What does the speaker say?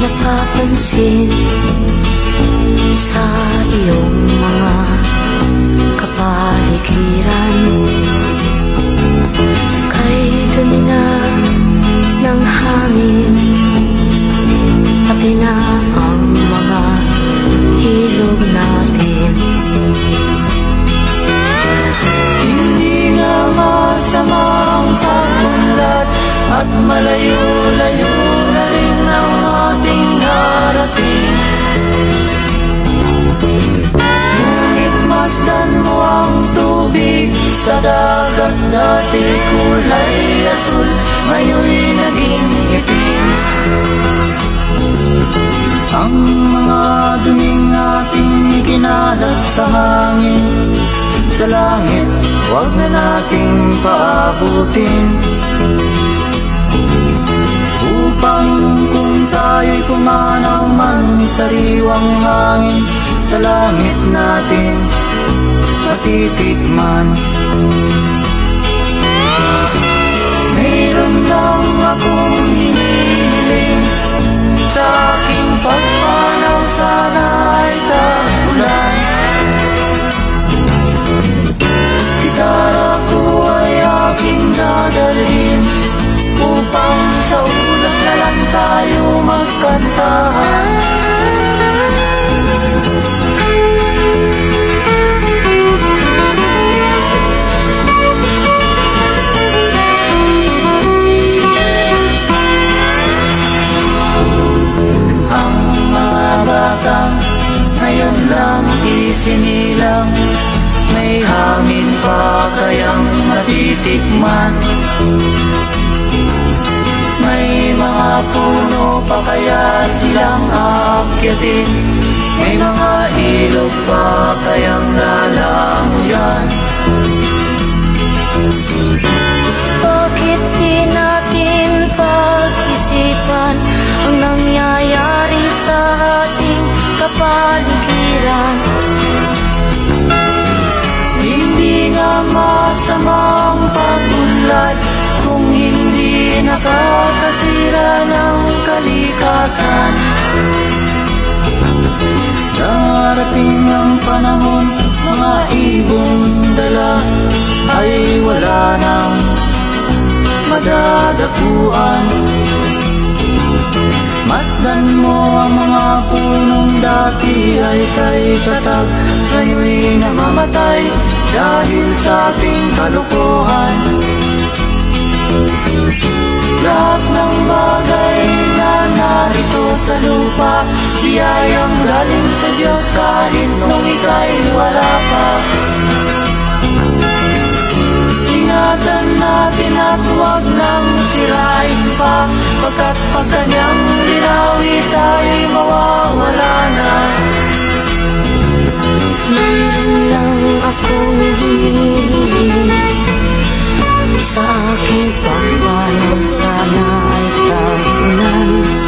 napapansin sa iyong mga kapaligiran. Kay dumi na ng hangin, pati na ang mga ilog natin. Hindi nga masama ang pag-unlad, at malayo-layo na rin ang ating narating. Ngunit masdan mo ang tubig sa dagat, dati kulay asul, ngayon'y naging itim. Ang mga duming ating ikinalat sa hangin, sa langit, huwag na nating paabutin. Upang kung tayo'y pumanaw man sa sariwang hangin, sa langit natin matitikman. Mayroon lang akong hinihiling, sa aking pagpanaw sana ay tagulan. Gitara ko ay aking dadalhin, upang sa ulap na lang tayo magkantahan. Ang mga batang ngayon lang isinilang, may hangin pa kayang matitikman. May mga puno pa kaya silang aakyatin, may mga ilog pa kayang lalanguyan. Bakit di natin pag-isipan ang nangyayari sa ating kapaligiran? Hindi nga masama ang pag-unlad, kung hindi nakakasira ng kalikasan. Darating ang panahon, mga ibong dala ay wala nang madadapuan. Masdan mo ang mga punong dati ay kay katag, ngayon'y namamatay dahil sa ating kalukuhan. Lahat ng bagay na narito sa lupa, biyayang galing sa Diyos kahit nung ika'y wala pa. Ingatan natin at huwag nang sirain pa, pagkat pag kanyang linawi tayo'y mawawala na. Mayroon lang akong hinihiling, sa aking pagpanaw sana ay tagulan.